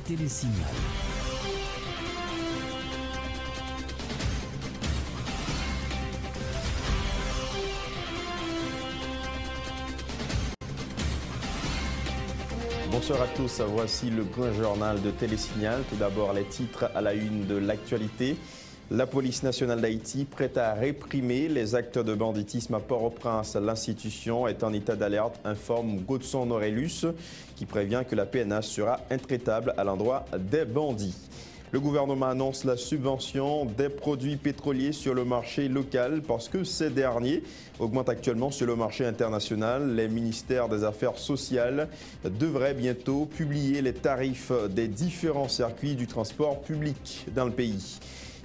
Télésignal. Bonsoir à tous, voici le grand journal de Télésignal. Tout d'abord les titres à la une de l'actualité. La police nationale d'Haïti prête à réprimer les actes de banditisme à Port-au-Prince. L'institution est en état d'alerte, informe Godson Norellus, qui prévient que la PNH sera intraitable à l'endroit des bandits. Le gouvernement annonce la subvention des produits pétroliers sur le marché local parce que ces derniers augmentent actuellement sur le marché international. Les ministères des Affaires sociales devraient bientôt publier les tarifs des différents circuits du transport public dans le pays.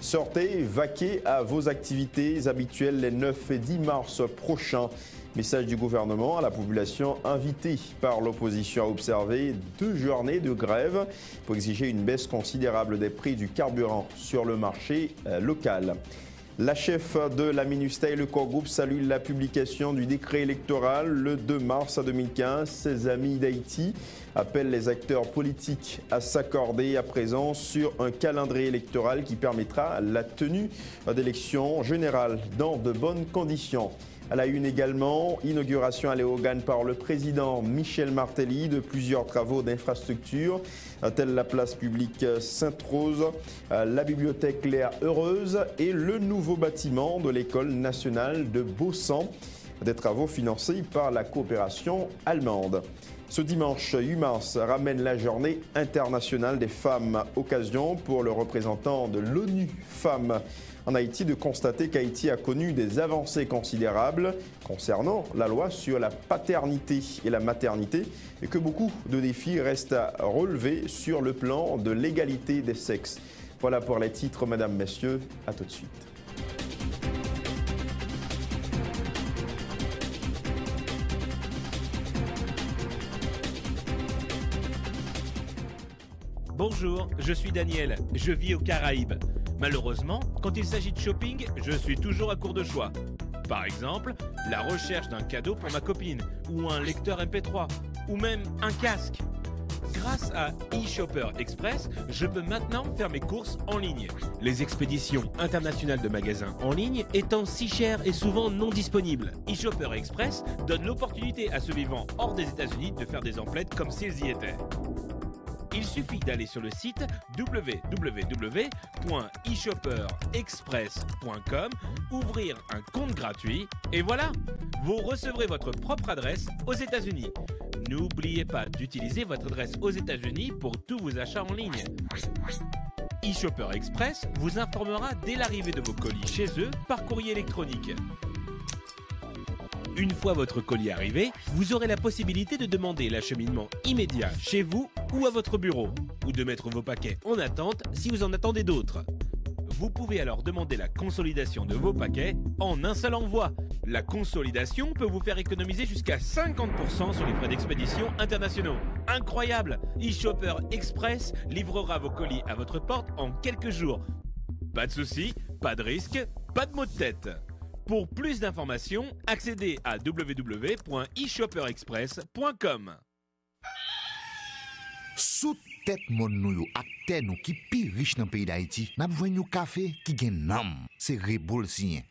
Sortez, vaquez à vos activités habituelles les 9 et 10 mars prochains. Message du gouvernement à la population invitée par l'opposition à observer 2 journées de grève pour exiger une baisse considérable des prix du carburant sur le marché local. La chef de la MINUSTAH et le Corps Groupe salue la publication du décret électoral le 2 mars 2015. Ses amis d'Haïti appellent les acteurs politiques à s'accorder à présent sur un calendrier électoral qui permettra la tenue d'élections générales dans de bonnes conditions. À la une également, inauguration à Léogane par le président Michel Martelly de plusieurs travaux d'infrastructure, tels la place publique Sainte-Rose, la bibliothèque Léa Heureuse et le nouveau bâtiment de l'école nationale de Baussan, des travaux financés par la coopération allemande. Ce dimanche 8 mars ramène la journée internationale des femmes, occasion pour le représentant de l'ONU Femmes en Haïti de constater qu'Haïti a connu des avancées considérables concernant la loi sur la paternité et la maternité et que beaucoup de défis restent à relever sur le plan de l'égalité des sexes. Voilà pour les titres, mesdames, messieurs, à tout de suite. Bonjour, je suis Daniel, je vis aux Caraïbes. Malheureusement, quand il s'agit de shopping, je suis toujours à court de choix. Par exemple, la recherche d'un cadeau pour ma copine, ou un lecteur MP3, ou même un casque. Grâce à eShopper Express, je peux maintenant faire mes courses en ligne. Les expéditions internationales de magasins en ligne étant si chères et souvent non disponibles, eShopper Express donne l'opportunité à ceux vivant hors des États-Unis de faire des emplettes comme s'ils y étaient. Il suffit d'aller sur le site www.eshopperexpress.com, ouvrir un compte gratuit et voilà, vous recevrez votre propre adresse aux États-Unis. N'oubliez pas d'utiliser votre adresse aux États-Unis pour tous vos achats en ligne. eShopper Express vous informera dès l'arrivée de vos colis chez eux par courrier électronique. Une fois votre colis arrivé, vous aurez la possibilité de demander l'acheminement immédiat chez vous ou à votre bureau, ou de mettre vos paquets en attente si vous en attendez d'autres. Vous pouvez alors demander la consolidation de vos paquets en un seul envoi. La consolidation peut vous faire économiser jusqu'à 50% sur les frais d'expédition internationaux. Incroyable! eShopper Express livrera vos colis à votre porte en quelques jours. Pas de soucis, pas de risque, pas de maux de tête. Pour plus d'informations, accédez à www.eshopperexpress.com. Sous tête mon nou ak terre nou qui pi riche dans le pays d'Haïti, n'a besoin de café qui gen nam, c'est Rebol sien.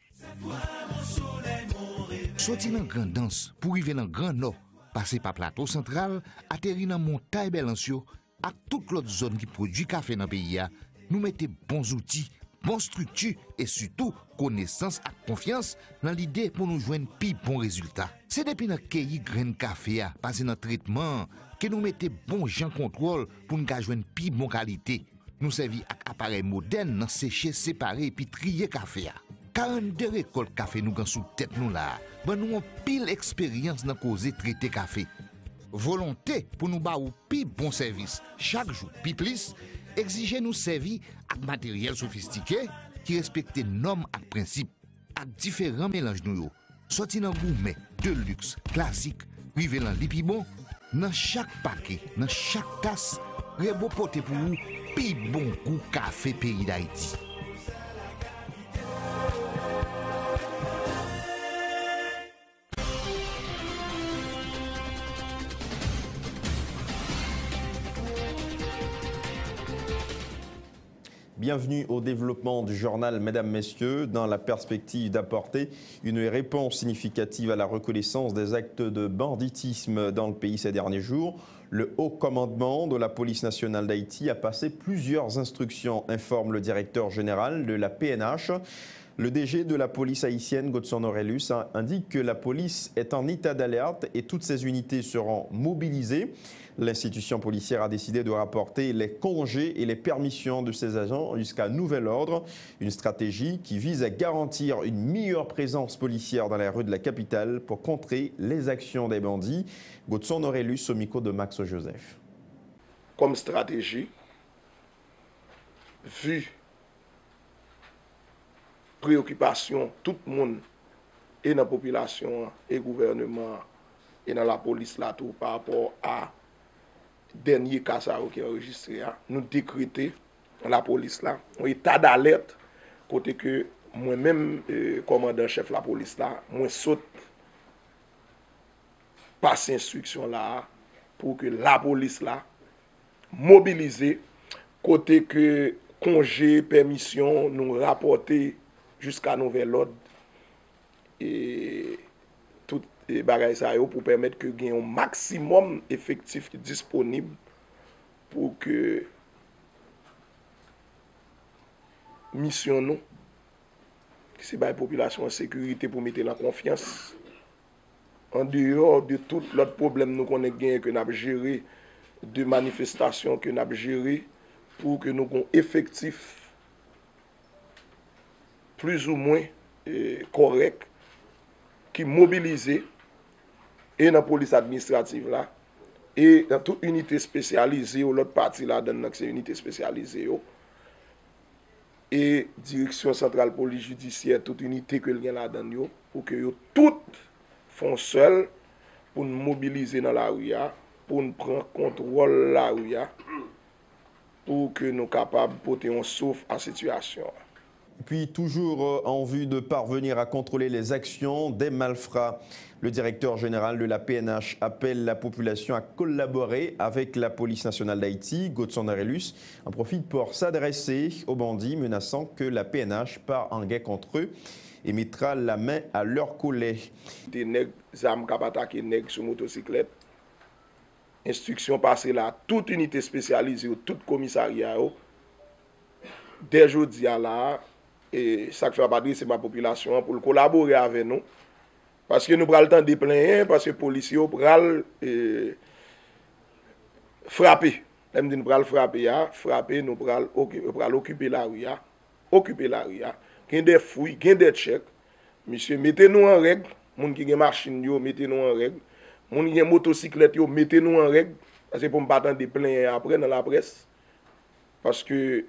Sorti dans grand danse pour arriver dans grand nord, passer par plateau central, atterrir dans montagne Belancio, ak toute l'autre zone qui produit café dans le pays, nous mettons bons outils, bonne structure et surtout connaissance et confiance dans l'idée pour nous joindre plus bon résultat. C'est depuis notre cueilli grain café à passer notre traitement que nous mettons bon gens contrôle pour nous joindre plus bonne qualité. Nous servons avec appareil moderne dans sécher, séparer puis trier café à. 42 récoltes café nous gagnons sous tête nous là. Ben nous avons pile expérience dans causer traiter café. Volonté pour nous ba ou plus bon service chaque jour puis plus. Exiger nous servir avec matériel sophistiqué qui respecte normes et principes, avec différents mélanges nous. Sorti dans gourmet, de luxe, classique, rivé dans l'épibon, dans chaque paquet, dans chaque tasse, Rebo pote pour vous, pi bon goût café pays d'Haïti. Bienvenue au développement du journal, mesdames, messieurs, dans la perspective d'apporter une réponse significative à la reconnaissance des actes de banditisme dans le pays ces derniers jours. Le haut commandement de la police nationale d'Haïti a passé plusieurs instructions, informe le directeur général de la PNH. Le DG de la police haïtienne, Godson Aurelius, indique que la police est en état d'alerte et toutes ses unités seront mobilisées. L'institution policière a décidé de rapporter les congés et les permissions de ses agents jusqu'à nouvel ordre. Une stratégie qui vise à garantir une meilleure présence policière dans les rues de la capitale pour contrer les actions des bandits. Godson Aurelius au micro de Max Joseph. Comme stratégie, vu préoccupation tout le monde et dans la population et gouvernement et dans la police là tout par rapport à dernier cas qui est enregistré, nous décréter la police là un état d'alerte côté que moi-même commandant chef la police là moi saute passe instruction là pour que la police là mobilisée côté que congé permission nous rapporter jusqu'à nouvel ordre et tout les bagages ça pour permettre que gagne un maximum effectif disponible pour que mission nous c'est la population en sécurité pour mettre la confiance en dehors de tout l'autre problème nous connaît gagné que nous avons géré de manifestations que nous avons géré pour que nous ayons effectif plus ou moins correct qui mobilisé et dans la police administrative là et dans toute unité spécialisée ou l'autre partie là dans cette unité spécialisée et direction centrale police judiciaire toute unité que lien là dedans pour que yo toutes font seul pour nous mobiliser dans la rue pour nous prendre contrôle la rue pour que nous capables de porter un souffle à la situation. Puis toujours en vue de parvenir à contrôler les actions des malfrats, le directeur général de la PNH appelle la population à collaborer avec la police nationale d'Haïti. Godson Aurelius en profite pour s'adresser aux bandits menaçant que la PNH part en guerre contre eux et mettra la main à leur collet. Des nègres armes qui attaquent nègres sur motocyclette. Instruction passée là, toute unité spécialisée, tout commissariat, dès aujourd'hui là, et ça fait pas c'est ma population pour collaborer avec nous parce que nous prenons le temps de plaindre parce que les policiers pral frapper même nous pral frapper nous pral occuper la rue gain des fouilles gain des chèques monsieur mettez-nous en règle moun qui gen machine yo mettez-nous en règle moun qui gen motocyclette yo mettez-nous en règle parce que pour pas attendre de plaindre après dans la presse parce que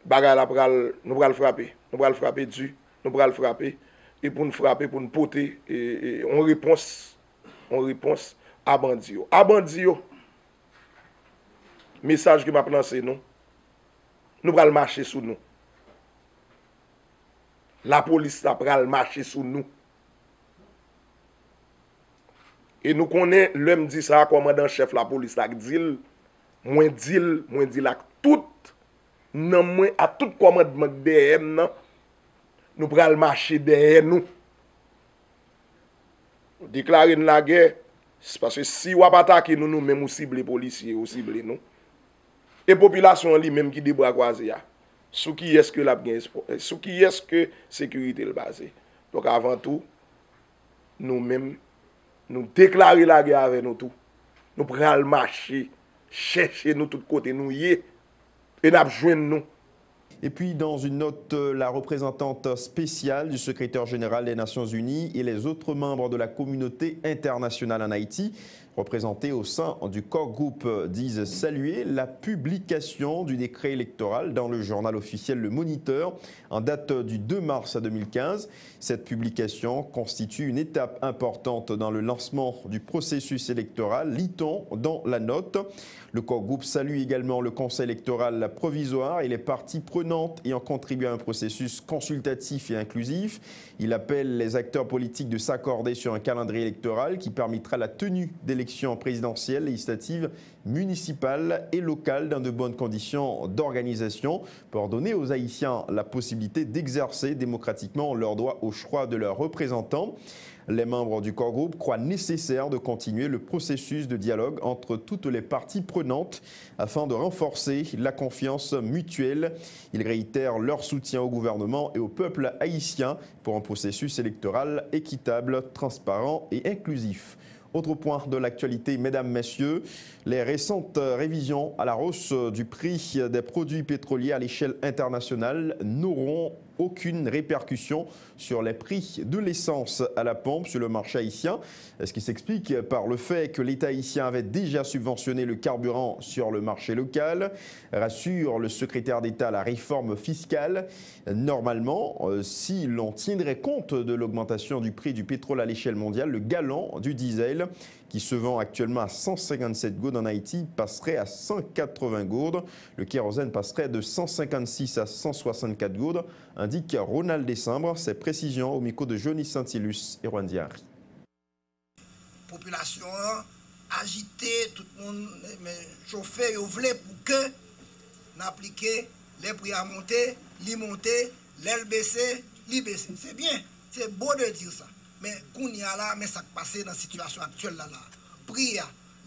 bagay la pral nous pral frapper du nous pral frapper et pour nous frapper pour nous porter et en réponse à bandi yo message que m'a lancé nous pral marcher sous nous la police la pral marcher sous nous et nous connaît l'homme dit ça commandant chef la police la dit moins dit la tout non moins à tout commandement derrière nous pral marcher derrière nous déclarer la guerre parce que si on pas attaquer nous même ou cibler policiers ou cibler nous et population lui même qui des bras croisés sous qui est-ce que la gain sous qui est-ce que sécurité le basé donc avant tout nous même nous déclarer la guerre avec nous tout nous pral marcher chercher nous tout côté nous y et n'a joindre nous. Et puis, dans une note, la représentante spéciale du secrétaire général des Nations Unies et les autres membres de la communauté internationale en Haïti, représentés au sein du corps groupe, disent saluer la publication du décret électoral dans le journal officiel Le Moniteur en date du 2 mars 2015. Cette publication constitue une étape importante dans le lancement du processus électoral, lit-on dans la note. Le corps groupe salue également le Conseil électoral provisoire et les parties prenantes ayant contribué à un processus consultatif et inclusif. Il appelle les acteurs politiques de s'accorder sur un calendrier électoral qui permettra la tenue d'élections élections présidentielles, législatives, municipales et locales dans de bonnes conditions d'organisation pour donner aux Haïtiens la possibilité d'exercer démocratiquement leur droit au choix de leurs représentants. Les membres du corps groupe croient nécessaire de continuer le processus de dialogue entre toutes les parties prenantes afin de renforcer la confiance mutuelle. Ils réitèrent leur soutien au gouvernement et au peuple haïtien pour un processus électoral équitable, transparent et inclusif. Autre point de l'actualité, mesdames, messieurs, les récentes révisions à la hausse du prix des produits pétroliers à l'échelle internationale n'auront aucune répercussion sur les prix de l'essence à la pompe sur le marché haïtien, ce qui s'explique par le fait que l'État haïtien avait déjà subventionné le carburant sur le marché local, rassure le secrétaire d'État à la réforme fiscale. Normalement, si l'on tiendrait compte de l'augmentation du prix du pétrole à l'échelle mondiale, le gallon du diesel qui se vend actuellement à 157 gourdes en Haïti passerait à 180 gourdes. Le kérosène passerait de 156 à 164 gourdes, indique Ronald Décembre. Ses précisions au micro de Johnny Santilus et Juan Diary. Population agitée, tout le monde chauffé, il voulait pour que n'appliquer les prix à monter, les monter, les baisser, les baisser. C'est bien, c'est beau de dire ça. Mais qu'on y a là, mais ça passe dans la situation actuelle là. Prix à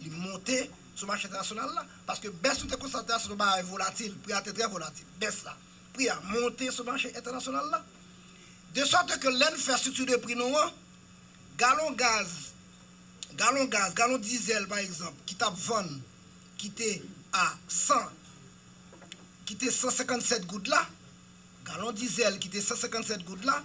monter sur le marché international là, parce que baisse de concentration est volatile, prix est très volatile, baisse là. Prix à monter sur le marché international là. De sorte que l'infrastructure de prix non, gallon diesel par exemple, qui t'a vendu, qui était à 100, qui était 157 gouttes là, gallon diesel qui était 157 gouttes là,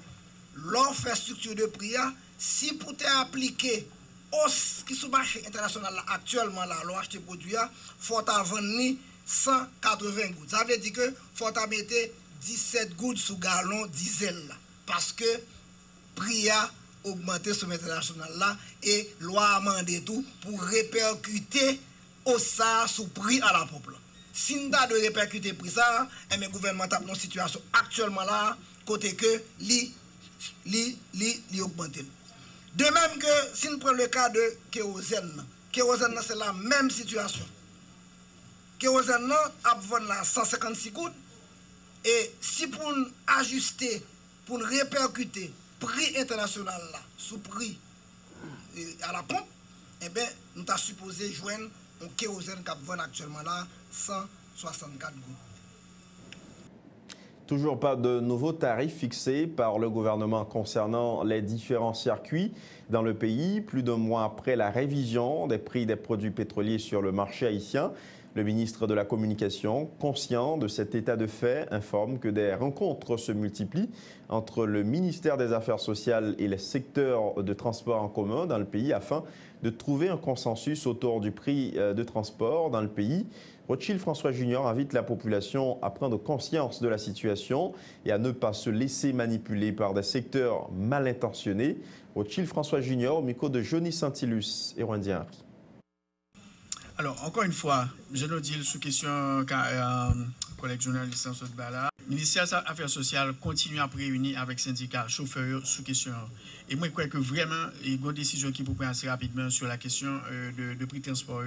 l'infrastructure de prix, si pour t'appliquer hausse qui sur le marché international là, actuellement là, l'on acheté produit, il faut vendre 180 gouttes. Ça veut dire que faut mettre 17 gouttes sous gallon diesel là, parce que prix a augmenté sur l'international là et loi a demandé tout pour répercuter au ça sous prix à la pompe. Si nous avons de répercuter prix ça, et le gouvernement a une situation actuellement là, côté que li augmenté. De même que si nous prenons le cas de kérosène, c'est la même situation. Kérosène a vendu 156 gouttes et si pour nous ajuster, pour nous répercuter prix international là, sous prix à la pompe, eh bien, nous avons supposé joindre un kérosène qui vend actuellement là 164 gouttes. Toujours pas de nouveaux tarifs fixés par le gouvernement concernant les différents circuits dans le pays. Plus d'un mois après la révision des prix des produits pétroliers sur le marché haïtien, le ministre de la Communication, conscient de cet état de fait, informe que des rencontres se multiplient entre le ministère des Affaires sociales et les secteurs de transport en commun dans le pays afin de trouver un consensus autour du prix de transport dans le pays. Rothschild François Junior invite la population à prendre conscience de la situation et à ne pas se laisser manipuler par des secteurs mal intentionnés. Rothschild François Junior au micro de Johnny Santilus et Juan Diary. Alors, encore une fois, je le dis sous question collègue journaliste en ce débat-là. Le ministère des Affaires sociales continue à réunir avec syndicats chauffeurs sous question. Et moi, je crois que vraiment, il y a une décision qui peut prendre assez rapidement sur la question de prix de transport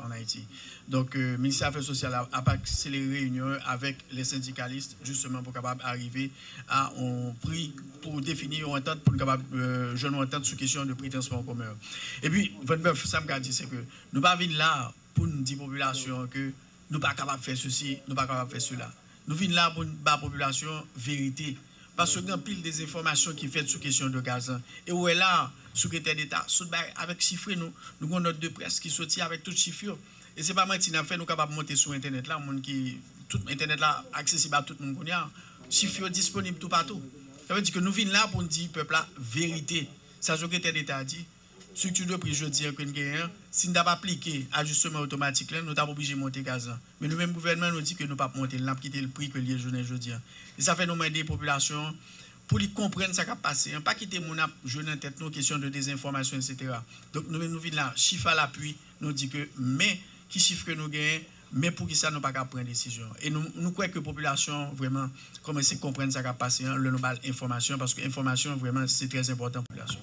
en Haïti. Donc, le ministère des Affaires sociales a accéléré les réunions avec les syndicalistes, justement pour capable arriver à un prix pour définir une entente, pour capable jeune entente sur question de prix de transport en commun. Et puis, 29, ça me dit, c'est que nous ne pas venir là pour nous dire population que nous ne sommes pas capables de faire ceci, nous ne sommes pas capables de faire cela. Nous venons là pour dire à la population vérité. Parce qu'il y a pile des informations qui fait sur question de gaz. Et où est là, secrétaire d'État, avec chiffres, nous avons une note de presse qui sortit avec toutes les chiffres. Et ce n'est pas maintenant que nous sommes capables de monter sur Internet là, tout Internet là, accessible à tout le monde. Chiffres disponibles tout partout. Ça veut dire que nous venons là pour dire au peuple la vérité. Ça, le secrétaire d'État a dit. Structure de prix, je dis que si nous n'avons pas appliqué ajustement automatique, nous sommes obligés de monter le gaz. Mais nous-mêmes, le gouvernement nous dit que nous ne pouvons pas monter, nous avons quitté le prix que les jeunes aujourd'hui. Et ça fait nous aider les populations pour qu'ils comprennent ce qui a passé. Pas quitter mon jeune en tête nos questions de désinformation, etc. Donc nous venons là, chiffre à l'appui, nous dit que, mais qui chiffre que nous gagnons, mais pour qui ça nous pas prendre décision. Et nous croyons que la population vraiment commence à comprendre ce qui a passé, le nous information, parce que l'information vraiment c'est très important pour la population.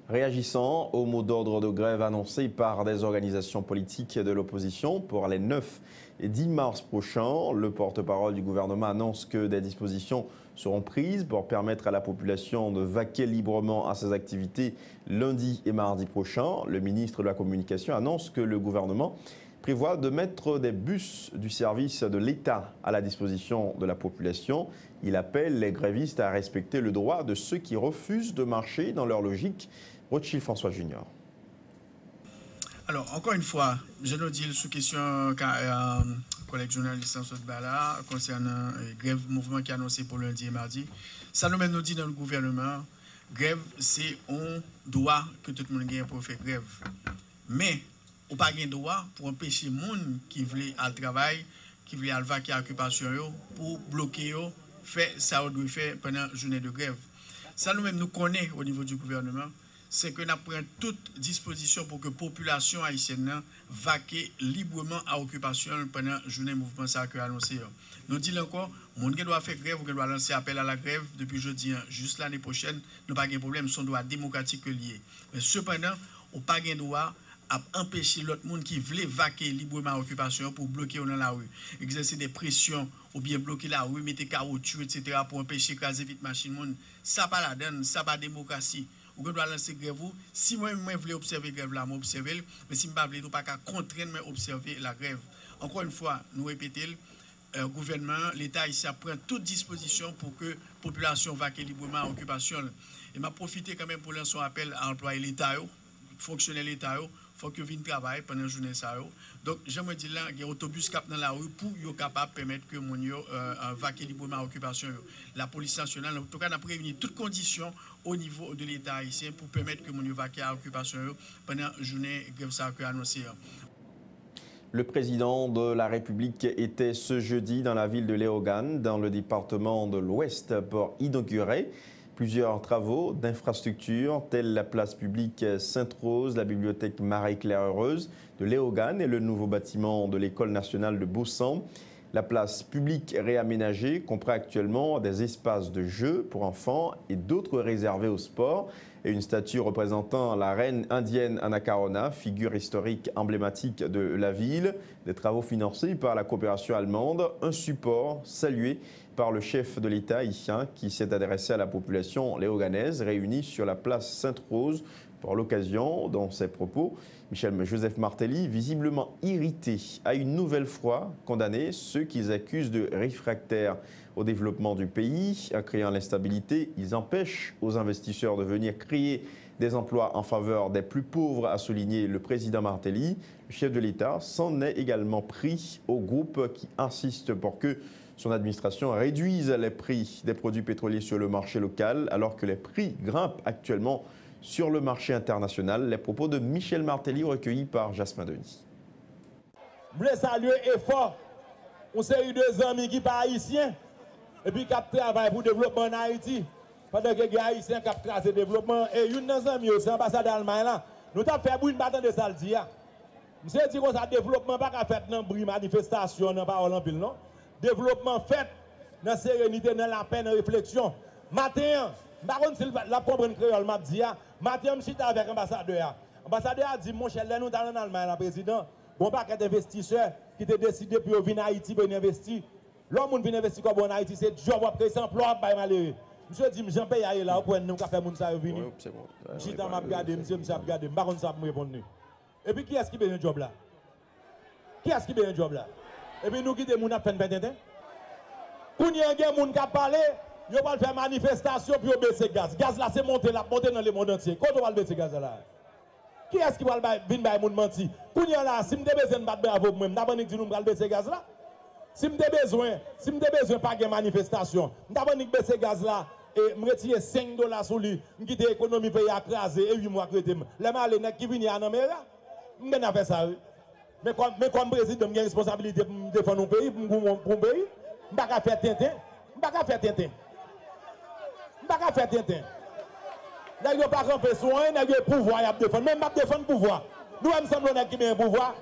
Réagissant au mot d'ordre de grève annoncé par des organisations politiques de l'opposition pour les 9 et 10 mars prochains, le porte-parole du gouvernement annonce que des dispositions seront prises pour permettre à la population de vaquer librement à ses activités lundi et mardi prochain. Le ministre de la Communication annonce que le gouvernement prévoit de mettre des bus du service de l'État à la disposition de la population. Il appelle les grévistes à respecter le droit de ceux qui refusent de marcher dans leur logique. Rothschild François Junior. Alors, encore une fois, je le dis sous question collègue journaliste en Sot-Bala concernant grève mouvement qui est annoncé pour lundi et mardi. Ça nous-mêmes nous dit dans le gouvernement, grève, c'est un droit que tout le monde gagne pour faire grève. Mais, on n'a pas de droit pour empêcher les gens qui veulent aller au travail, qui veulent aller vaquer à l'occupation, pour bloquer, faire ça qu'on doit faire pendant la journée de grève. Ça nous-mêmes nous connaissons au niveau du gouvernement, c'est que nous prenons toute disposition pour que la population haïtienne vaque librement à l'occupation pendant la journée mouvement ça que annoncé. Nous disons encore, les gens qui doivent faire grève ou qui doivent lancer appel à la grève depuis jeudi, juste l'année prochaine, nous n'avons pas de problème, c'est un droit démocratique lié. Mais cependant, on n'a pas de droit à empêcher l'autre monde qui voulait vaquer librement à l'occupation pour bloquer dans la rue, exercer des pressions ou bien bloquer la rue, mettre caoutchouc, etc. pour empêcher écraser vite machine. Ça pas la donne, ça pas démocratie. Ou doit lancer grève. Si moi je veux observer la grève là, je observe, mais si je ne veux pas contraindre à observer la grève. Encore une fois, nous répétons, le gouvernement, l'État ici prend toute disposition pour que la population vaque librement à l'occupation. Et m'a profité quand même pour lancer un appel à employer l'État, fonctionnaire l'État, il faut que viennent travailler pendant la journée. Donc, j'aimerais dire là, il y a un autobus qui dans la rue pour être capable de permettre que mon vaquer librement à l'occupation. La police nationale, en tout cas, a prévenu toutes conditions au niveau de l'État haïtien pour permettre que mon vaquer à l'occupation pendant la journée grève ça que annoncé. Le président de la République était ce jeudi dans la ville de Léogane, dans le département de l'Ouest, pour inaugurer plusieurs travaux d'infrastructure tels la place publique Sainte-Rose, la bibliothèque Marie-Claire-Heureuse de Léogane et le nouveau bâtiment de l'École nationale de Boussan. La place publique réaménagée comprend actuellement des espaces de jeux pour enfants et d'autres réservés au sport et une statue représentant la reine indienne Anacaona, figure historique emblématique de la ville. Des travaux financés par la coopération allemande, un support salué par le chef de l'État haïtien qui s'est adressé à la population léoganaise réunie sur la place Sainte-Rose. Pour l'occasion, dans ses propos, Joseph Martelly, visiblement irrité, a une nouvelle fois condamné ceux qu'ils accusent de réfractaires au développement du pays. En créant l'instabilité, ils empêchent aux investisseurs de venir créer des emplois en faveur des plus pauvres, a souligné le président Martelly. Le chef de l'État s'en est également pris au groupe qui insiste pour que son administration réduise les prix des produits pétroliers sur le marché local alors que les prix grimpent actuellement sur le marché international. Les propos de Michel Martelly recueillis par Jasmin Denis. Je voulais saluer effort. On série de amis qui sont haïtiens et puis qui travaillent pour le développement en Haïti. Pendant que les haïtiens qui tracé le développement et une des amis aussi, l'ambassade d'Allemagne là, nous avons fait une bataille de saldi. Monsieur dit que ça développement pas fait dans une manifestation, dans parole en pile non. Développement fait dans sérénité, dans la paix, dans la réflexion. Matin, par contre, si la comprendre créole m'a dit, matin, je suis avec l'ambassadeur. L'ambassadeur a dit, mon cher, nous sommes en Allemagne, le président. Bon paquet d'investisseurs qui ont décidé pour venir en Haïti pour investir. L'homme qui vient investir comme en Haïti, c'est job pour créer un emploi pour malheureux. Monsieur dit, je paye aller là pour nous faire mon ça venir. Je suis dans ma regarder, monsieur a regardé, par contre ça me répondre. Et puis qui est-ce qui a un job là? Qui est-ce qui a un job là? Et puis nous qui des gens qui fait un Pour nous, il y a des gens qui parlent, ils vont faire manifestation pour baisser le gaz. Gaz là, c'est monter dans le monde entier. Quand on va baisser le gaz là? Qui est-ce qui va venir faire mon menti? Pour nous là, si nous avons besoin de battre avec vous-même, nous avons dit que nous allons baisser le gaz là. Si nous avons besoin de pas de manifestation, nous avons dit que baisser le gaz là, et me retirer $5 sur lui, je quitte l'économie pays écrasé et 8 mois que les malins qui viennent à Naméra, je vais faire ça. Mais comme président, j'ai une responsabilité pour défendre mon pays, pour mon pays. Je ne vais pas faire Tintin. Je ne vais pas faire Tintin. Je ne vais pas faire Tintin. Là, il n'y a pas de soin, il y a pouvoir à défendre. Même pas défendre le pouvoir. Nous, nous sommes qui ont un pouvoir.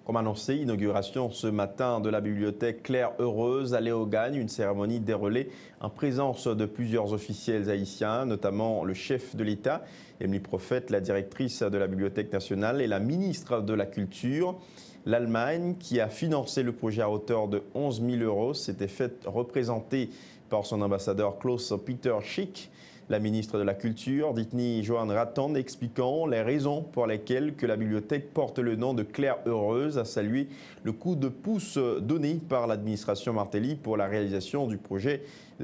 Comme annoncé, inauguration ce matin de la bibliothèque Claire Heureuse à Léogane, une cérémonie déroulée en présence de plusieurs officiels haïtiens, notamment le chef de l'État, Émilie Prophète, la directrice de la Bibliothèque nationale et la ministre de la Culture. L'Allemagne, qui a financé le projet à hauteur de 11 000 €, s'était fait représenter par son ambassadeur Klaus-Peter Schick. La ministre de la Culture, Ditni Johan Ratton, expliquant les raisons pour lesquelles que la bibliothèque porte le nom de Claire Heureuse, a salué le coup de pouce donné par l'administration Martelly pour la réalisation de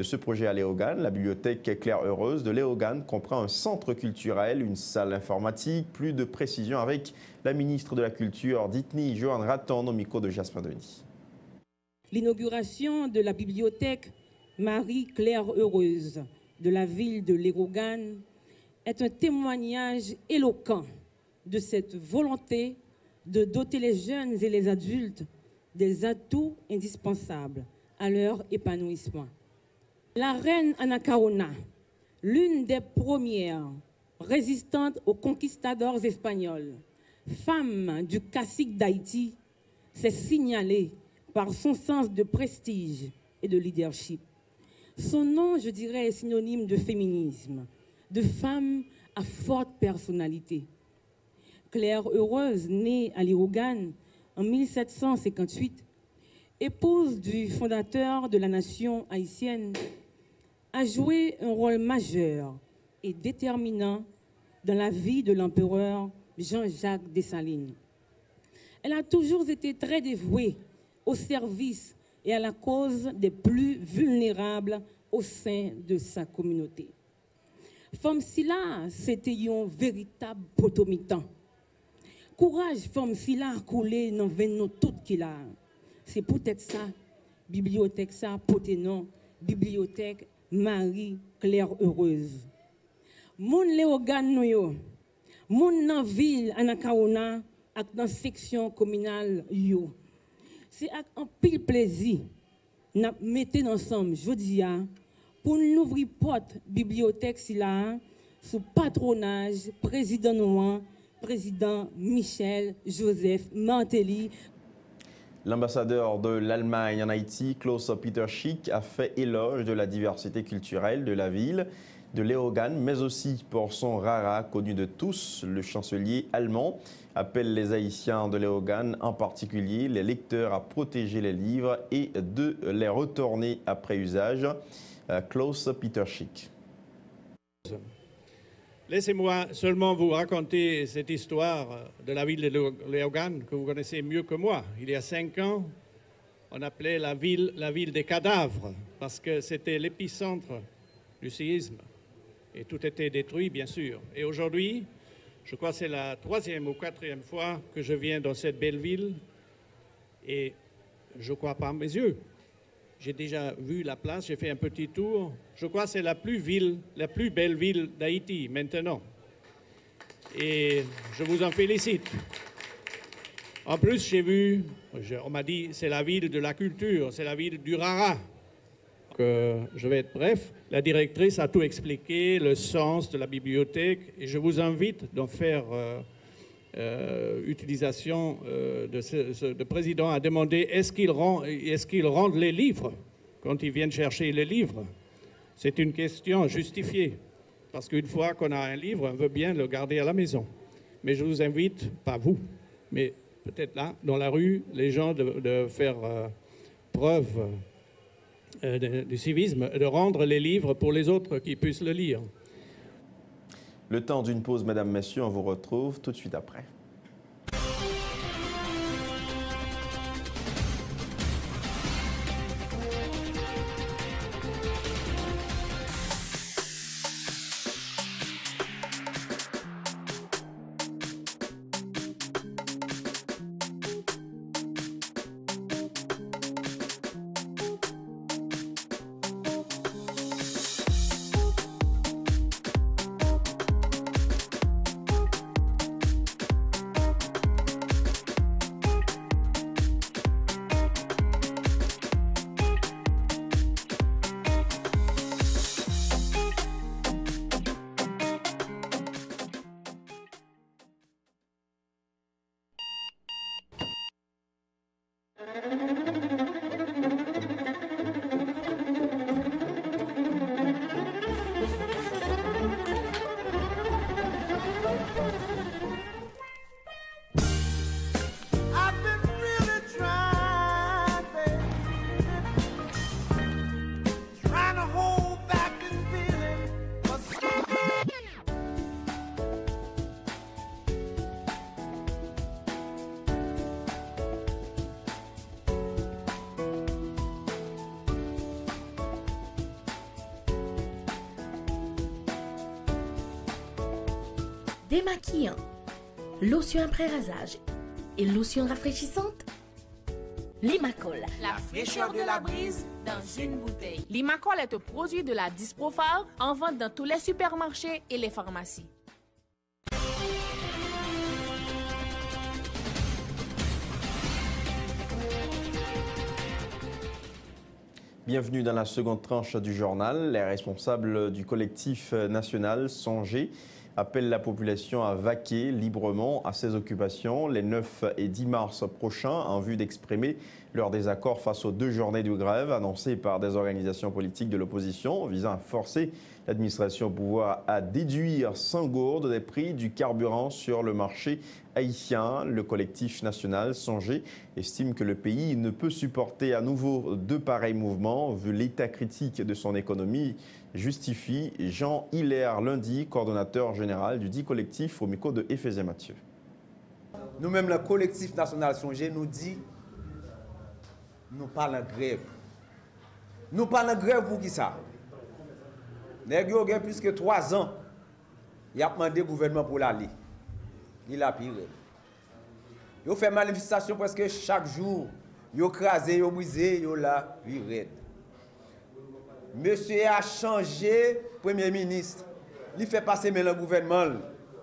ce projet à Léogane. La bibliothèque Claire Heureuse de Léogane comprend un centre culturel, une salle informatique. Plus de précisions avec la ministre de la Culture, Ditni Johan Ratton, au micro de Jasmin Denis. L'inauguration de la bibliothèque Marie-Claire Heureuse de la ville de Léogane est un témoignage éloquent de cette volonté de doter les jeunes et les adultes des atouts indispensables à leur épanouissement. La reine Anacaona, l'une des premières résistantes aux conquistadors espagnols, femme du cacique d'Haïti, s'est signalée par son sens de prestige et de leadership. Son nom, je dirais, est synonyme de féminisme, de femme à forte personnalité. Claire Heureuse, née à Léogane en 1758, épouse du fondateur de la nation haïtienne, a joué un rôle majeur et déterminant dans la vie de l'empereur Jean-Jacques Dessalines. Elle a toujours été très dévouée au service et à la cause des plus vulnérables au sein de sa communauté. Femme Silla, c'était un véritable potomitan. Courage, femme Silla, coulé dans nous toutes qu'il a. C'est peut-être ça, bibliothèque ça, poténon, bibliothèque Marie-Claire Heureuse. Moun Léogane nou yo, moun nan ville Anacaona ak dans section communale yo. C'est un pile plaisir nous mettons ensemble, je dis, pour nous ouvrir porte bibliothèque sous patronage président Nouan, président Michel Joseph Martelly. L'ambassadeur de l'Allemagne en Haïti, Klaus-Peter Schick, a fait éloge de la diversité culturelle de la ville de Léogane, mais aussi pour son rara connu de tous. Le chancelier allemand appelle les Haïtiens de Léogane, en particulier les lecteurs, à protéger les livres et de les retourner après usage. Klaus-Peter Schick. Laissez-moi seulement vous raconter cette histoire de la ville de Léogane que vous connaissez mieux que moi. Il y a 5 ans, on appelait la ville des cadavres parce que c'était l'épicentre du séisme et tout était détruit, bien sûr. Et aujourd'hui, je crois que c'est la 3e ou 4e fois que je viens dans cette belle ville et je ne crois pas mes yeux. J'ai déjà vu la place, j'ai fait un petit tour. Je crois que c'est la plus belle ville d'Haïti maintenant. Et je vous en félicite. En plus, j'ai vu, on m'a dit, c'est la ville de la culture, c'est la ville du rara. Je vais être bref. La directrice a tout expliqué, le sens de la bibliothèque, et je vous invite d'en faire utilisation de président a demandé est-ce qu'ils rendent les livres quand ils viennent chercher les livres. C'est une question justifiée parce qu'une fois qu'on a un livre, on veut bien le garder à la maison. Mais je vous invite, pas vous, mais peut-être là, dans la rue, les gens de faire preuve du civisme, de rendre les livres pour les autres qui puissent le lire. Le temps d'une pause, mesdames, messieurs, on vous retrouve tout de suite après. démaquillant, lotion après rasage et lotion rafraîchissante. Limacol, la fraîcheur de la brise dans une bouteille. Limacol est un produit de la Disprofar en vente dans tous les supermarchés et les pharmacies. Bienvenue dans la seconde tranche du journal. Les responsables du collectif national Songez appellent la population à vaquer librement à ses occupations les 9 et 10 mars prochains en vue d'exprimer leur désaccord face aux 2 journées de grève annoncées par des organisations politiques de l'opposition visant à forcer l'administration au pouvoir à déduire sans gourde des prix du carburant sur le marché haïtien. Le collectif national Songez estime que le pays ne peut supporter à nouveau de pareils mouvements vu l'état critique de son économie, justifie Jean Hilaire Lundi, coordonnateur général du dit collectif au micro de Éphésier Mathieu. Nous-mêmes, le collectif national Songez nous dit nous parlons de grève. Nous parlons de grève pour qui ça? Nous avons plus que 3 ans. Il a demandé au gouvernement pour l'aller. Il a pire. Il fait manifestation presque chaque jour. Il a crasé, il a brisé, il a viré. Monsieur a changé Premier ministre. Il fait passer le gouvernement.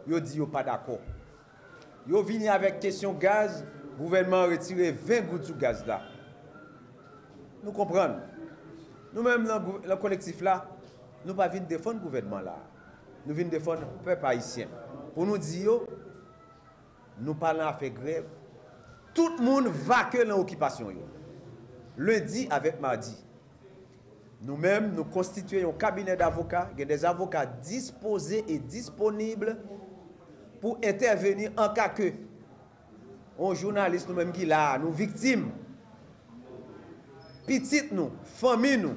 Il dit qu'il n'est pas d'accord. Il est venu avec question gaz. Le gouvernement a retiré 20 gouttes de gaz là. Nous comprenons. Nous-mêmes, le collectif là, nous ne pas venir défendre le gouvernement là. Nous venons défendre le peuple haïtien. Pour nous dire, nous parlons à faire grève. Tout le monde va que dans l'occupation. Lundi avec mardi. Nous-mêmes, nous constituons un cabinet d'avocats. Il y a des avocats disposés et disponibles pour intervenir en cas que un journaliste nous-mêmes qui là, nous victimes. Petites nous, famille nous,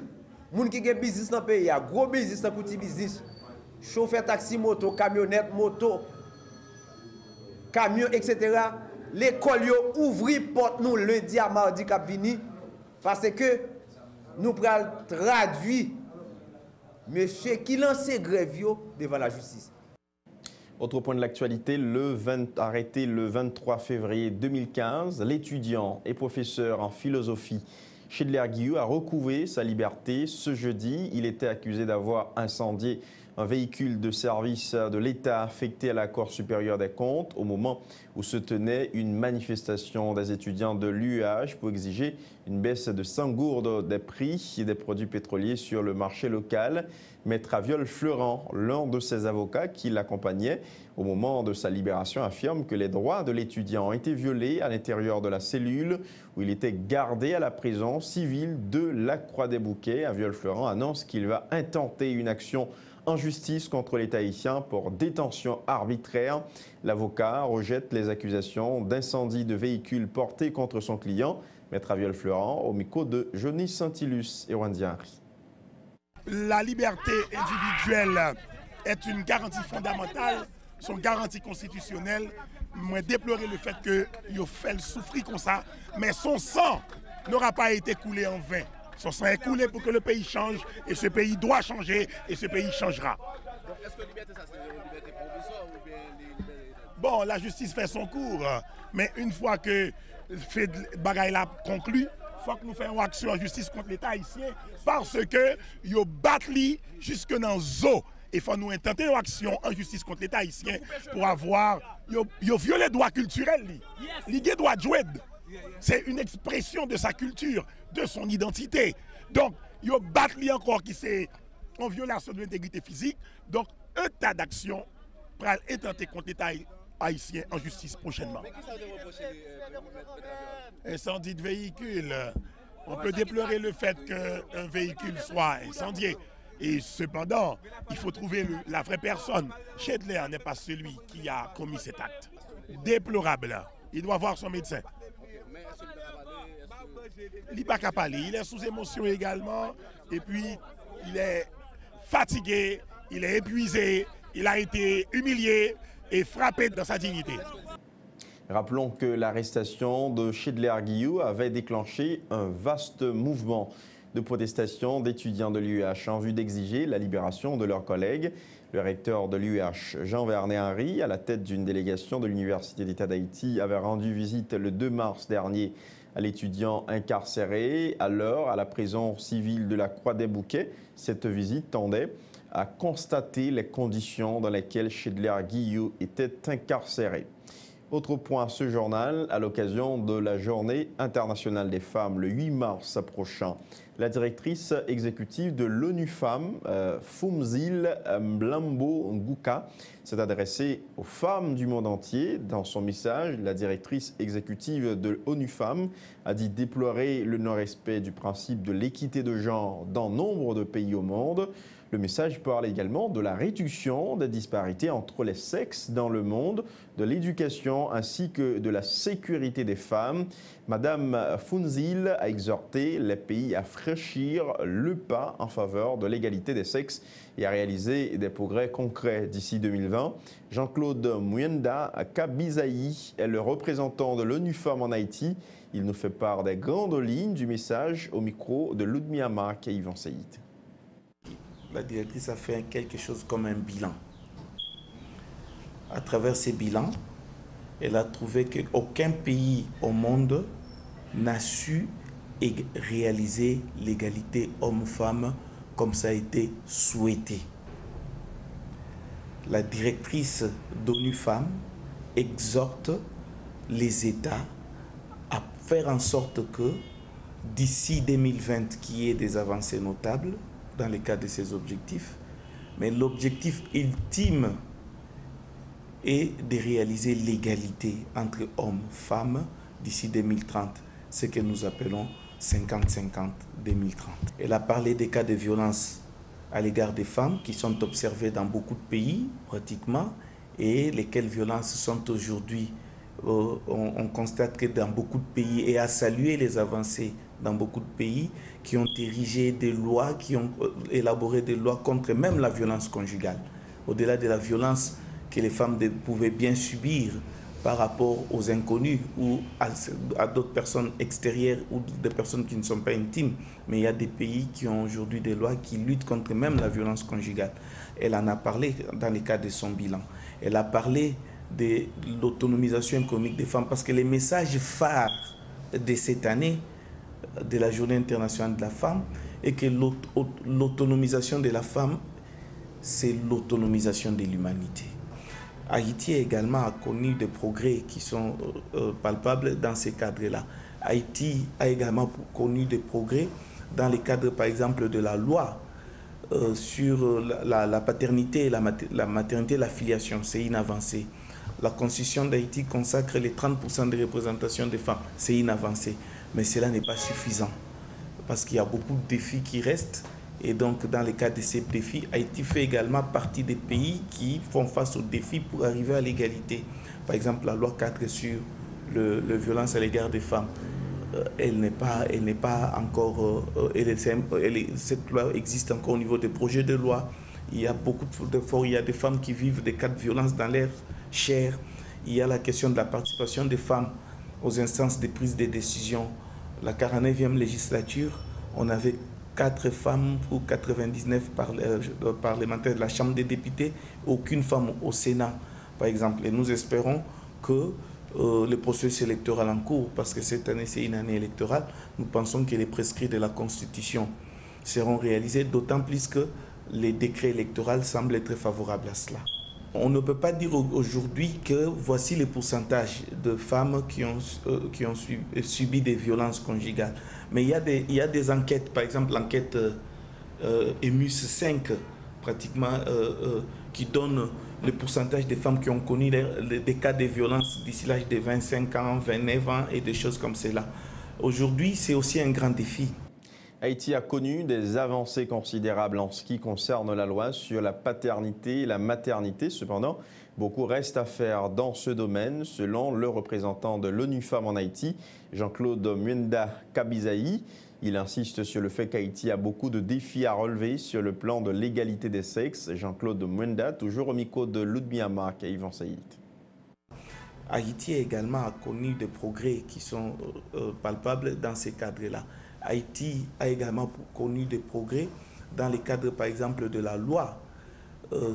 gens qui ont business dans le pays, gros business, petit business, chauffeur taxi, moto, camionnette, moto, camion, etc. L'école ouvre porte nous lundi à mardi cap vini parce que nous prenons traduire monsieur qui lance grève devant la justice. Autre point de l'actualité, arrêté le 23 février 2015, l'étudiant et professeur en philosophie Chedler Guillou a recouvré sa liberté ce jeudi. Il était accusé d'avoir incendié un véhicule de service de l'État affecté à la Cour supérieure des comptes au moment où se tenait une manifestation des étudiants de l'UEH pour exiger une baisse de 100 gourdes des prix des produits pétroliers sur le marché local. Maître Aviol Fleurant, l'un de ses avocats qui l'accompagnait au moment de sa libération, affirme que les droits de l'étudiant ont été violés à l'intérieur de la cellule où il était gardé à la prison civile de la Croix-des-Bouquets. Aviol Fleurant annonce qu'il va intenter une action en justice contre l'État haïtien pour détention arbitraire. L'avocat rejette les accusations d'incendie de véhicules portés contre son client. Maître Aviol Fleurant, au micro de Johnny Saint-Ilus et Wendy Henry. La liberté individuelle est une garantie fondamentale, son garantie constitutionnelle. Moi, déplorer le fait qu'il fait souffrir comme ça, mais son sang n'aura pas été coulé en vain. Son sang est coulé pour que le pays change, et ce pays doit changer, et ce pays changera. Donc, est-ce que liberté, ça c'est une liberté provisoire ou bien liberté? Bon, la justice fait son cours, mais une fois que fait bagaille là conclu, il faut que nous fassions action en justice contre l'État haïtien parce que yo battu jusque dans zo. Il faut nous intenter une action en justice contre l'État haïtien pour avoir yo violé droit culturel li droit de jouer. C'est une expression de sa culture, de son identité. Donc, yo battu encore qui c'est en violation de l'intégrité physique. Donc, un tas d'actions pour intenter contre l'État haïtien en justice prochainement. Incendie de véhicule. On peut déplorer le fait qu'un véhicule soit incendié. Et cependant, il faut trouver la vraie personne. Chedler n'est pas celui qui a commis cet acte. Déplorable. Il doit voir son médecin. Il n'est pas capable. Il est sous émotion également. Et puis, il est fatigué, il est épuisé, il a été humilié et frappé dans sa dignité. Rappelons que l'arrestation de Chedler Guillou avait déclenché un vaste mouvement de protestation d'étudiants de l'UEH en vue d'exiger la libération de leurs collègues. Le recteur de l'UH, Jean-Vernet Henry, à la tête d'une délégation de l'Université d'État d'Haïti, avait rendu visite le 2 mars dernier à l'étudiant incarcéré, alors à la prison civile de la Croix-des-Bouquets. Cette visite tendait à constater les conditions dans lesquelles Chedler Guillou était incarcéré. Autre point à ce journal, à l'occasion de la Journée internationale des femmes, le 8 mars prochain, la directrice exécutive de l'ONU Femmes, Phumzile Mlambo Nguka, s'est adressée aux femmes du monde entier. Dans son message, la directrice exécutive de l'ONU Femmes a dit déplorer le non-respect du principe de l'équité de genre dans nombre de pays au monde. Le message parle également de la réduction des disparités entre les sexes dans le monde, de l'éducation ainsi que de la sécurité des femmes. Madame Phumzile a exhorté les pays à franchir le pas en faveur de l'égalité des sexes et à réaliser des progrès concrets d'ici 2020. Jean-Claude Mwenda Kabizayi est le représentant de l'ONU Femmes en Haïti. Il nous fait part des grandes lignes du message au micro de Ludmilla Marc et Yvan Saïd. La directrice a fait quelque chose comme un bilan. À travers ces bilans, elle a trouvé qu'aucun pays au monde n'a su réaliser l'égalité homme-femme comme ça a été souhaité. La directrice d'ONU Femmes exhorte les États à faire en sorte que d'ici 2020, qu'il y ait des avancées notables dans le cadre de ces objectifs, mais l'objectif ultime est de réaliser l'égalité entre hommes et femmes d'ici 2030, ce que nous appelons 50-50 2030. Elle a parlé des cas de violence à l'égard des femmes qui sont observés dans beaucoup de pays pratiquement et lesquelles violences sont aujourd'hui, on constate que dans beaucoup de pays, et à saluer les avancées dans beaucoup de pays qui ont érigé des lois, qui ont élaboré des lois contre même la violence conjugale. Au-delà de la violence que les femmes pouvaient bien subir par rapport aux inconnus ou à d'autres personnes extérieures ou des personnes qui ne sont pas intimes. Mais il y a des pays qui ont aujourd'hui des lois qui luttent contre même la violence conjugale. Elle en a parlé dans le cadre de son bilan. Elle a parlé de l'autonomisation économique des femmes parce que les messages phares de cette année de la Journée internationale de la femme est que l'autonomisation de la femme, c'est l'autonomisation de l'humanité. Haïti également a connu des progrès qui sont palpables dans ces cadres-là. Haïti a également connu des progrès dans le cadre, par exemple, de la loi sur la paternité, la maternité et la filiation. C'est une avancée. La Constitution d'Haïti consacre les 30% de représentation des femmes. C'est une avancée. Mais cela n'est pas suffisant parce qu'il y a beaucoup de défis qui restent. Et donc, dans le cadre de ces défis, Haïti fait également partie des pays qui font face aux défis pour arriver à l'égalité. Par exemple, la loi 4 sur les violences à l'égard des femmes, elle n'est pas encore... cette loi existe encore au niveau des projets de loi. Il y a beaucoup d'efforts. Il y a des femmes qui vivent des cas de violence dans leur chair. Il y a la question de la participation des femmes aux instances de prise de décision. La 49e législature, on avait 4 femmes pour 99 parlementaires de la Chambre des députés, aucune femme au Sénat, par exemple. Et nous espérons que le processus électoral en cours, parce que cette année c'est une année électorale, nous pensons que les prescrits de la Constitution seront réalisés, d'autant plus que les décrets électoraux semblent être favorables à cela. On ne peut pas dire aujourd'hui que voici les pourcentages de femmes qui ont subi des violences conjugales. Mais il y a des enquêtes, par exemple l'enquête EMUS 5, pratiquement, qui donne le pourcentage des femmes qui ont connu des cas de violence d'ici l'âge de 25 ans, 29 ans et des choses comme cela. Aujourd'hui, c'est aussi un grand défi. Haïti a connu des avancées considérables en ce qui concerne la loi sur la paternité et la maternité. Cependant, beaucoup reste à faire dans ce domaine, selon le représentant de l'ONU Femmes en Haïti, Jean-Claude Mwenda Kabizayi. Il insiste sur le fait qu'Haïti a beaucoup de défis à relever sur le plan de l'égalité des sexes. Jean-Claude Mwenda, toujours au micro de Ludmilla Marc et Yvan Saïd. Haïti également a connu des progrès qui sont palpables dans ces cadres-là. Haïti a également connu des progrès dans le cadre, par exemple, de la loi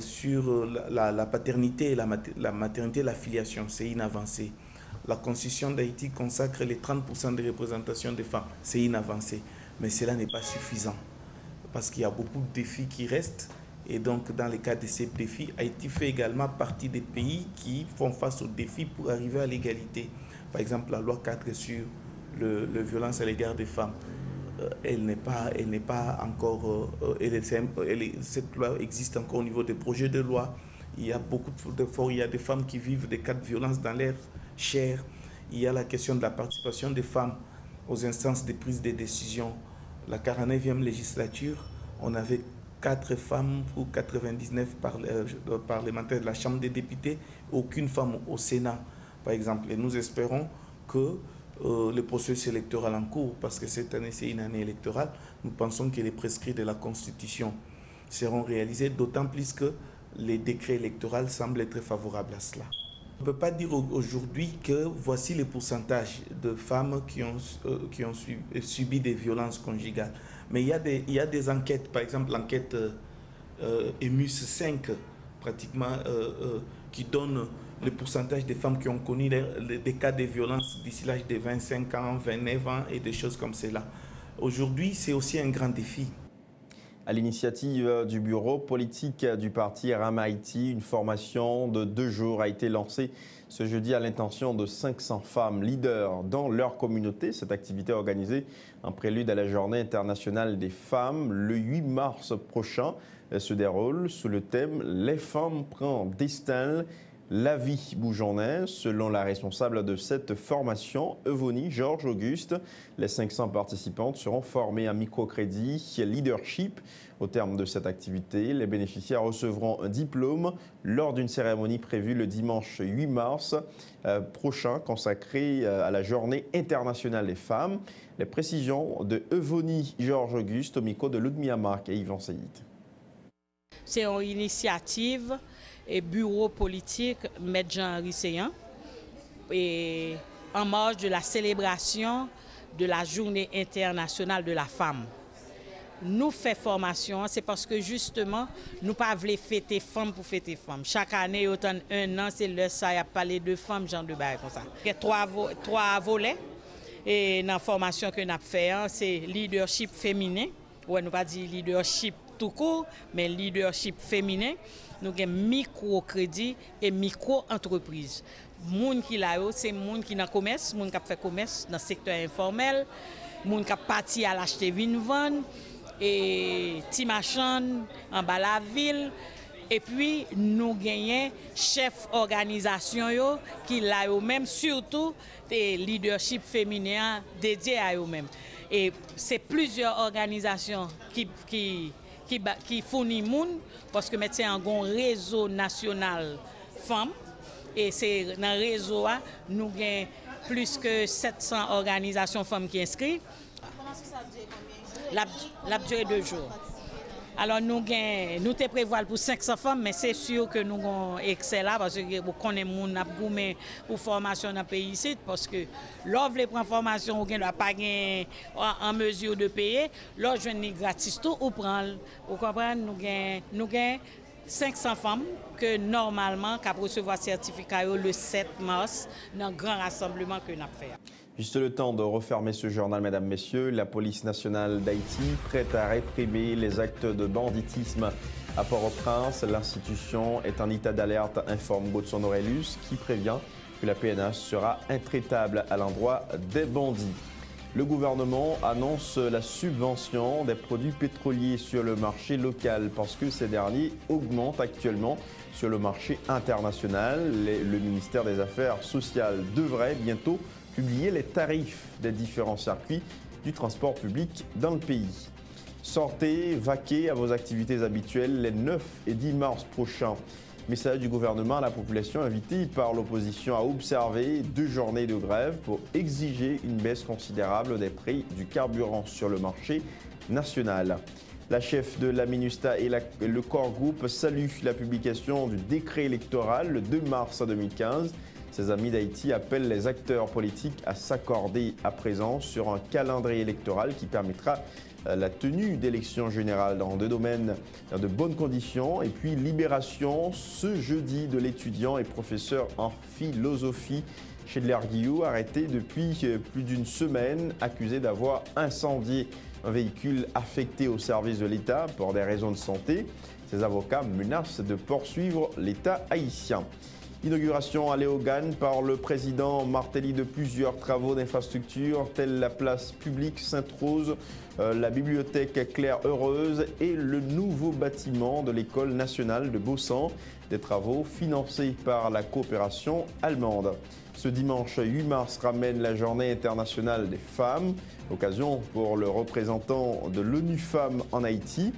sur la paternité et la maternité, la filiation, c'est une avancée. La Constitution d'Haïti consacre les 30% de représentation des femmes, c'est une avancée. Mais cela n'est pas suffisant parce qu'il y a beaucoup de défis qui restent. Et donc, dans le cadre de ces défis, Haïti fait également partie des pays qui font face aux défis pour arriver à l'égalité. Par exemple, la loi 4 sur les violences à l'égard des femmes, elle n'est pas encore... cette loi existe encore au niveau des projets de loi. Il y a beaucoup d'efforts. Il y a des femmes qui vivent des cas de violence dans leur chair. Il y a la question de la participation des femmes aux instances de prise de décision. La 49e législature, on avait 4 femmes pour 99 parlementaires de la Chambre des députés, aucune femme au Sénat, par exemple. Et nous espérons que le processus électoral en cours, parce que cette année c'est une année électorale, nous pensons que les prescrits de la Constitution seront réalisés, d'autant plus que les décrets électoraux semblent être favorables à cela. On ne peut pas dire aujourd'hui que voici les pourcentages de femmes qui ont subi des violences conjugales. Mais il y a des enquêtes, par exemple l'enquête EMUS 5, pratiquement, qui donne le pourcentage des femmes qui ont connu des cas de violence d'ici l'âge de 25 ans, 29 ans et des choses comme cela. Aujourd'hui, c'est aussi un grand défi. À l'initiative du bureau politique du parti RAM Haïti, une formation de 2 jours a été lancée ce jeudi à l'intention de 500 femmes leaders dans leur communauté. Cette activité organisée en prélude à la Journée internationale des femmes le 8 mars prochain se déroule sous le thème « Les femmes prennent destin ». La vie bougeonnaise, selon la responsable de cette formation, Evonie Georges Auguste. Les 500 participantes seront formées à microcrédit leadership. Au terme de cette activité, les bénéficiaires recevront un diplôme lors d'une cérémonie prévue le dimanche 8 mars prochain, consacrée à la Journée internationale des femmes. Les précisions de Evonie Georges Auguste au micro de Ludmilla Marc et Yvan Seyid. C'est une initiative et bureau politique Maître Jean-Henri Seyan et en marge de la célébration de la Journée internationale de la femme. Nous faisons formation, c'est parce que justement, nous ne pouvons pas fêter femmes pour fêter femmes. Chaque année, autant un an, c'est le ça, il y a parlé de femmes, genre de bail comme ça. Il y a 3 volets et dans la formation que nous avons fait, c'est leadership féminin. Ouais, nous pas dire leadership tout court, mais leadership féminin. Nous avons microcrédit et micro-entreprise. Les gens qui sont c'est les gens qui sont dans le commerce, les gens qui font commerce dans le secteur informel, les gens qui partent à l'acheter vin-vendre, et petits machins en bas la ville. Et puis, nous gagnons chef organisation qui là eux-mêmes, surtout des leadership féminin dédiés à eux-mêmes. Et c'est plusieurs organisations qui fournit moun parce que c'est un grand réseau national femmes et c'est dans le réseau nous avons plus que 700 organisations femmes qui inscrites. Comment ça dure combien de jours? La durée 2 jours. Alors nous prévoyons pour 500 femmes, mais c'est sûr que nous avons excellent parce que vous connaissez moun n'a goumé pour formation dans le pays ici parce que l'offre les prend formation ou n'a pas en mesure de payer, l'autre jeune gratis tout ou prendre. Vous comprenez nous avons 500 femmes que normalement qu'à recevoir certificat le 7 mars dans le grand rassemblement que nous avons fait. Juste le temps de refermer ce journal, mesdames, messieurs. La police nationale d'Haïti prête à réprimer les actes de banditisme à Port-au-Prince. L'institution est en état d'alerte, informe Godson Aurelius, qui prévient que la PNH sera intraitable à l'endroit des bandits. Le gouvernement annonce la subvention des produits pétroliers sur le marché local parce que ces derniers augmentent actuellement sur le marché international. Le ministère des Affaires sociales devrait bientôt publier les tarifs des différents circuits du transport public dans le pays. Sortez, vaquez à vos activités habituelles les 9 et 10 mars prochains. Message du gouvernement à la population invitée par l'opposition à observer 2 journées de grève pour exiger une baisse considérable des prix du carburant sur le marché national. La chef de la MINUSTA et le corps groupe saluent la publication du décret électoral le 2 mars 2015 Ses amis d'Haïti appellent les acteurs politiques à s'accorder à présent sur un calendrier électoral qui permettra la tenue d'élections générales dans 2 domaines dans de bonnes conditions. Et puis libération ce jeudi de l'étudiant et professeur en philosophie Chedler Guillou, arrêté depuis plus d'une semaine, accusé d'avoir incendié un véhicule affecté au service de l'État pour des raisons de santé. Ses avocats menacent de poursuivre l'État haïtien. Inauguration à Léogane par le président Martelly de plusieurs travaux d'infrastructure tels la place publique Sainte-Rose, la bibliothèque Claire-Heureuse et le nouveau bâtiment de l'école nationale de Baussan, des travaux financés par la coopération allemande. Ce dimanche 8 mars ramène la journée internationale des femmes, occasion pour le représentant de l'ONU Femmes en Haïti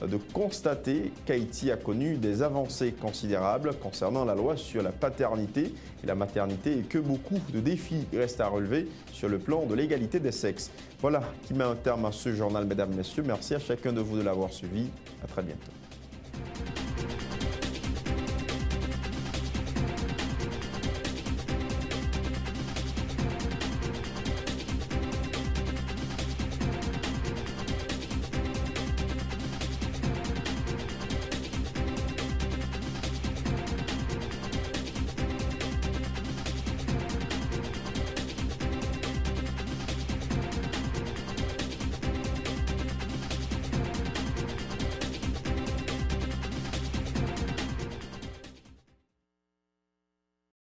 de constater qu'Haïti a connu des avancées considérables concernant la loi sur la paternité et la maternité et que beaucoup de défis restent à relever sur le plan de l'égalité des sexes. Voilà qui met un terme à ce journal, mesdames, messieurs. Merci à chacun de vous de l'avoir suivi. À très bientôt.